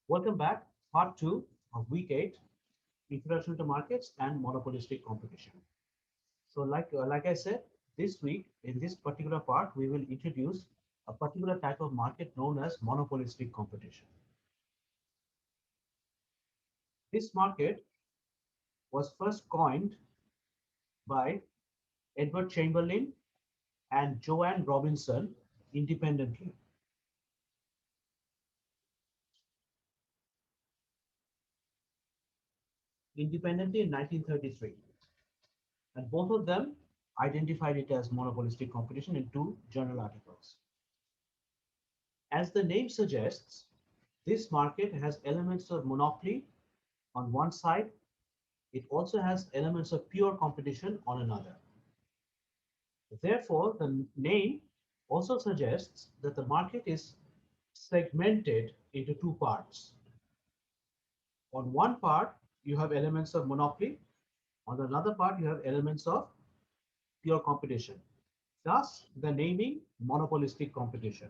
Welcome back, part two of week eight, introduction to markets and monopolistic competition. So, like I said, this week in this particular part, we will introduce a particular type of market known as monopolistic competition. This market was first coined by Edward Chamberlain and Joanne Robinson independently. Independently in 1933, and both of them identified it as monopolistic competition in two journal articles. As the name suggests, this market has elements of monopoly on one side. It also has elements of pure competition on another. Therefore, the name also suggests that the market is segmented into two parts. On one part, you have elements of monopoly. On another part, you have elements of pure competition. Thus, the naming monopolistic competition.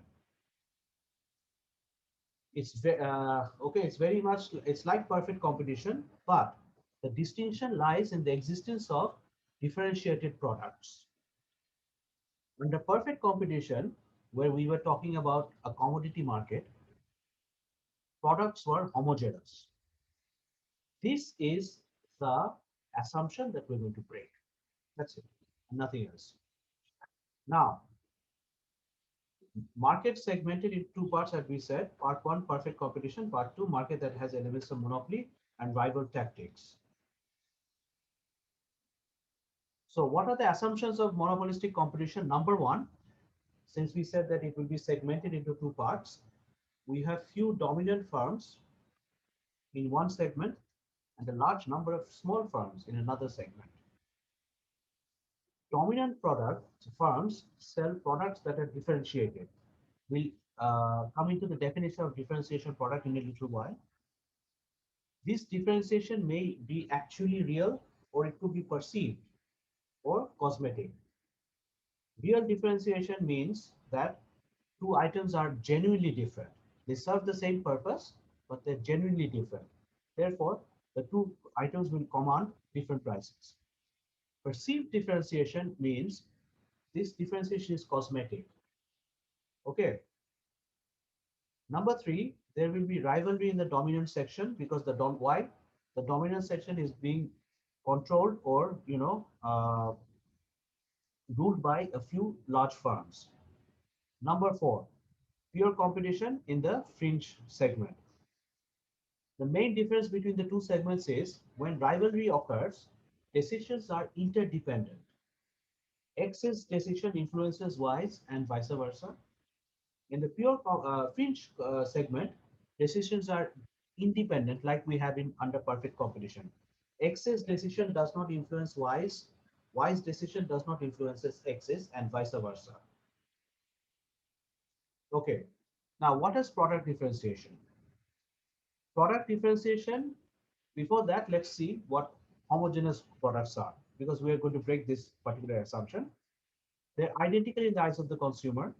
Okay. It's very much it's like perfect competition, but the distinction lies in the existence of differentiated products. Under perfect competition, where we were talking about a commodity market, products were homogeneous. This is the assumption that we're going to break. That's it, nothing else. Now, market segmented in two parts, as we said. Part one, perfect competition. Part two, market that has elements of monopoly and rival tactics. So what are the assumptions of monopolistic competition? Number one, since we said that it will be segmented into two parts, we have few dominant firms in one segment and a large number of small firms in another segment. Dominant product firms sell products that are differentiated. We'll come into the definition of differentiation product in a little while. This differentiation may be actually real, or it could be perceived or cosmetic. Real differentiation means that two items are genuinely different. They serve the same purpose, but they're genuinely different. Therefore, the two items will command different prices. Perceived differentiation means this differentiation is cosmetic. Okay. Number three, there will be rivalry in the dominant section because the dominant section is being controlled or ruled by a few large firms. Number four, pure competition in the fringe segment. The main difference between the two segments is when rivalry occurs, decisions are interdependent. X's decision influences Y's and vice versa. In the pure fringe segment, decisions are independent, like we have in under perfect competition. X's decision does not influence Y's, Y's decision does not influence X's, and vice versa. Okay, now what is product differentiation? Product differentiation, before that, let's see what homogeneous products are, because we are going to break this particular assumption. They're identical in the eyes of the consumer.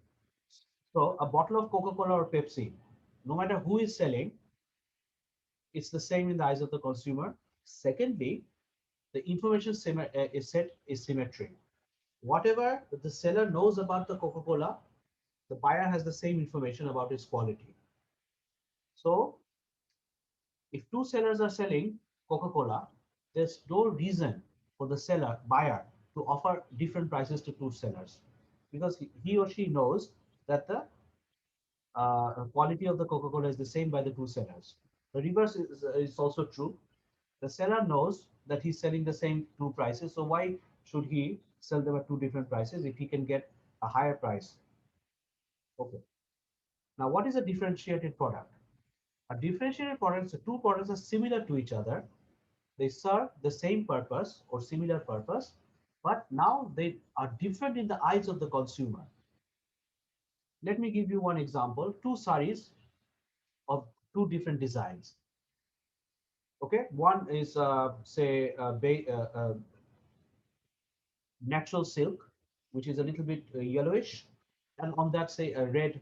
So a bottle of Coca-Cola or Pepsi, no matter who is selling, it's the same in the eyes of the consumer. Secondly, the information is symmetric. Whatever the seller knows about the Coca-Cola, the buyer has the same information about its quality. So if two sellers are selling Coca-Cola, there's no reason for the buyer, to offer different prices to two sellers, because he or she knows that the quality of the Coca-Cola is the same by the two sellers. The reverse is also true. The seller knows that he's selling the same two prices, so why should he sell them at two different prices if he can get a higher price? Okay. Now, what is a differentiated product? A differentiated product, so two products are similar to each other. They serve the same purpose or similar purpose, but now they are different in the eyes of the consumer. Let me give you one example. Two saris of two different designs. Okay, one is say natural silk, which is a little bit yellowish, and on that say a red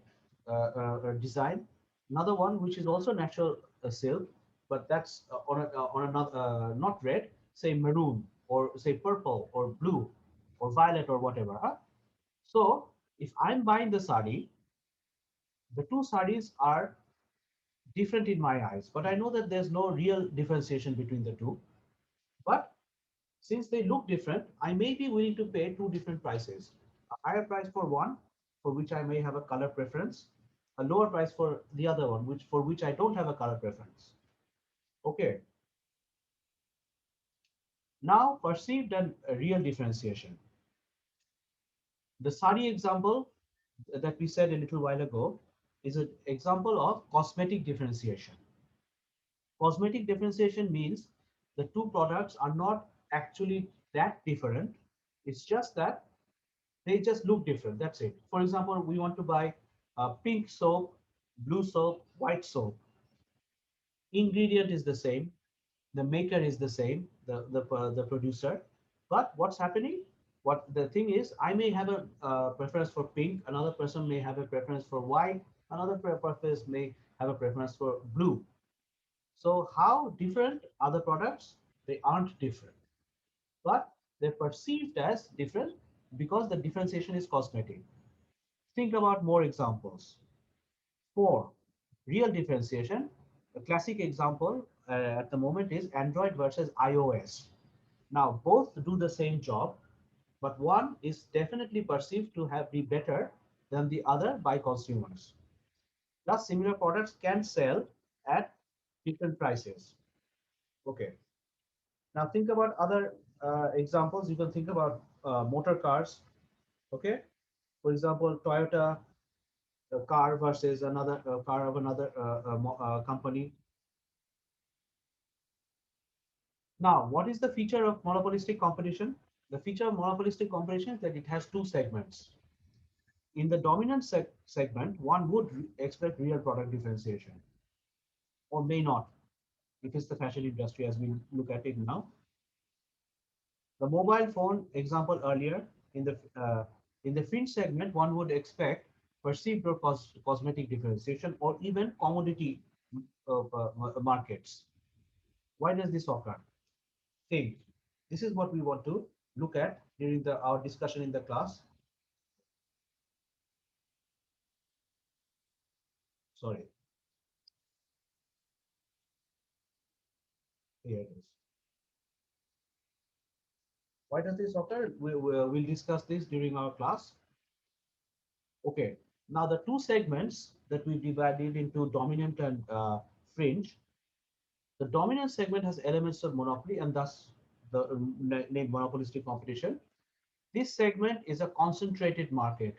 design. Another one which is also natural silk, but that's on another not red, say maroon or say purple or blue or violet or whatever. Huh? So if I'm buying the sari, the two saris are different in my eyes, but I know that there's no real differentiation between the two. But since they look different, I may be willing to pay two different prices. A higher price for one, for which I may have a color preference, a lower price for the other one, which for which I don't have a color preference. Okay, now perceived and real differentiation. The sari example that we said a little while ago is an example of cosmetic differentiation. Cosmetic differentiation means the two products are not actually that different. It's just that they just look different. That's it. For example, we want to buy pink soap, blue soap, white soap. Ingredient is the same. The maker is the same, the producer. But what's happening? What the thing is, I may have a preference for pink. Another person may have a preference for white. Another person may have a preference for blue. So how different are the products? They aren't different, but they're perceived as different because the differentiation is cosmetic. Think about more examples. For real differentiation, a classic example at the moment is Android versus iOS. Now, both do the same job, but one is definitely perceived to have be better than the other by consumers. Thus, similar products can sell at different prices. Okay. Now think about other examples. You can think about motor cars. Okay. For example, Toyota car versus another car of another company. Now, what is the feature of monopolistic competition? The feature of monopolistic competition is that it has two segments. In the dominant segment, one would expect real product differentiation, or may not, if it's the fashion industry as we look at it now. The mobile phone example earlier, in the fringe segment, one would expect perceived or cosmetic differentiation or even commodity markets. Why does this occur? Think. This is what we want to look at during our discussion in the class. Sorry, here it is. Why does this occur? We'll discuss this during our class. Okay. Now the two segments that we divided into dominant and fringe. The dominant segment has elements of monopoly and thus the name monopolistic competition. This segment is a concentrated market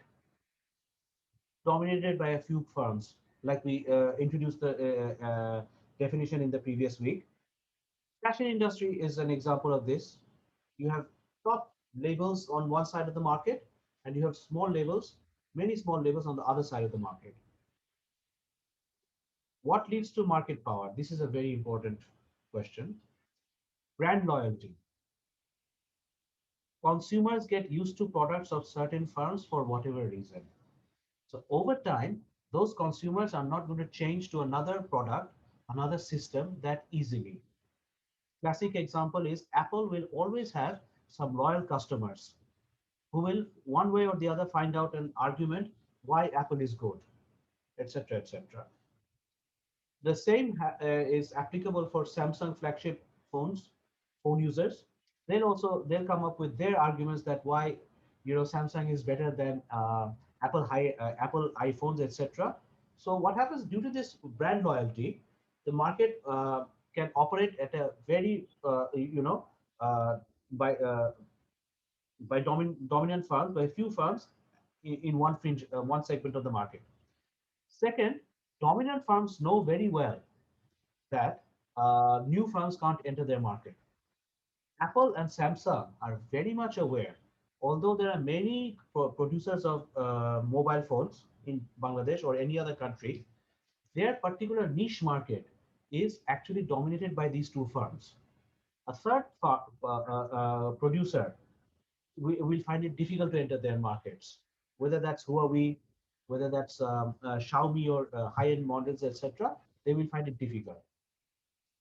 dominated by a few firms, like we introduced the definition in the previous week. Fashion industry is an example of this. You have top labels on one side of the market, and you have small labels, many small labels on the other side of the market. What leads to market power? This is a very important question. Brand loyalty. Consumers get used to products of certain firms for whatever reason. So over time, those consumers are not going to change to another product, another system that easily. Classic example is Apple will always have some loyal customers who will one way or the other find out an argument why Apple is good, etc., etc. The same is applicable for Samsung flagship phone users. They'll come up with their arguments that why Samsung is better than Apple iPhones, etc. So what happens due to this brand loyalty, the market can operate at a very uh, by dominant firms, by few firms in one segment of the market. Second, dominant firms know very well that new firms can't enter their market. Apple and Samsung are very much aware, although there are many producers of mobile phones in Bangladesh or any other country, their particular niche market is actually dominated by these two firms. A third producer will find it difficult to enter their markets, whether that's Huawei whether that's Xiaomi or high-end models, etc., they will find it difficult.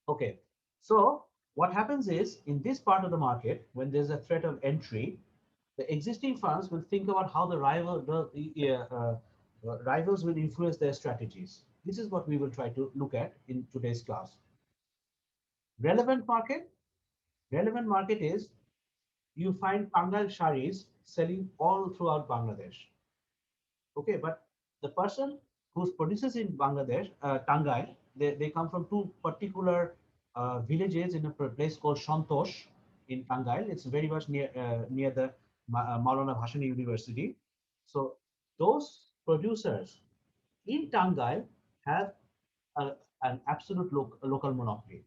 Okay, so what happens is in this part of the market, when there's a threat of entry, the existing firms will think about how the rivals will influence their strategies. This is what we will try to look at in today's class. Relevant market. Relevant market is you find Pangal sharis selling all throughout Bangladesh. Okay, but the person who produces in Bangladesh, Tangai, they come from two particular villages in a place called Santosh in Tangai. It's very much near the Maulana Bhashani University. So those producers in Tangai have a, an absolute local monopoly,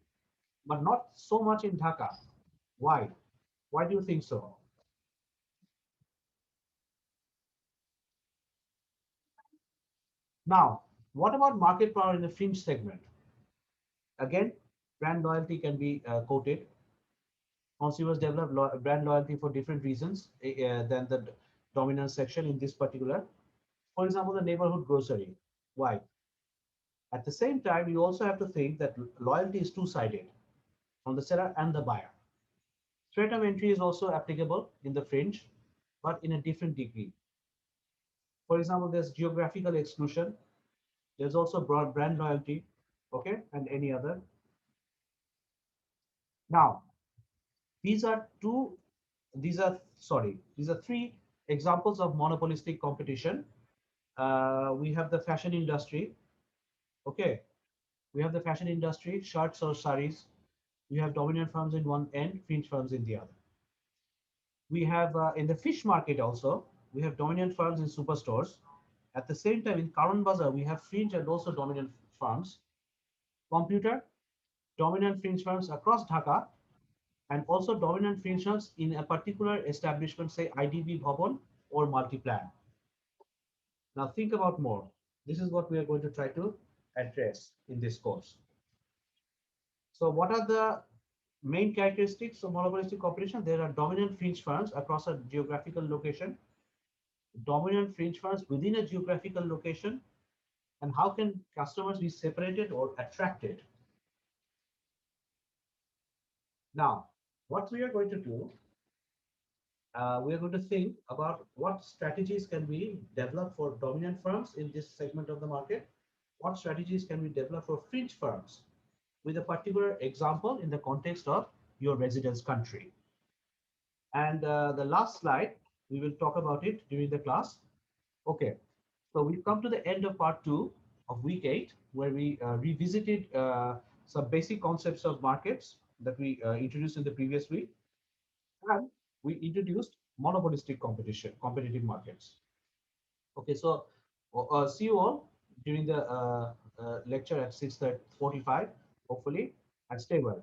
but not so much in Dhaka. Why? Why do you think so? Now, what about market power in the fringe segment? Again, brand loyalty can be quoted. Consumers develop brand loyalty for different reasons than the dominant section in this particular. For example, the neighborhood grocery. Why? At the same time, you also have to think that loyalty is two-sided from the seller and the buyer. Threat of entry is also applicable in the fringe, but in a different degree. For example, there's geographical exclusion. There's also broad brand loyalty, okay, and any other. Now, these are two, these are three examples of monopolistic competition. We have the fashion industry, okay. We have the fashion industry, shirts or saris. We have dominant firms in one end, fringe firms in the other. We have in the fish market also, we have dominant firms in superstores. At the same time, in Karan Bazaar, we have fringe and also dominant firms. Computer, dominant fringe firms across Dhaka, and also dominant fringe firms in a particular establishment, say IDB Bhavan or Multiplan. Now think about more. This is what we are going to try to address in this course. So what are the main characteristics of monopolistic competition? There are dominant fringe firms across a geographical location, dominant fringe firms within a geographical location, and how can customers be separated or attracted? Now, what we are going to do, we are going to think about what strategies can we develop for dominant firms in this segment of the market, what strategies can we develop for fringe firms, with a particular example in the context of your residence country. And the last slide, we will talk about it during the class. Okay, so we've come to the end of part 2 of week 8, where we revisited some basic concepts of markets that we introduced in the previous week. And we introduced monopolistic competition, competitive markets. Okay, so see you all during the lecture at 6:45, hopefully, and stay well.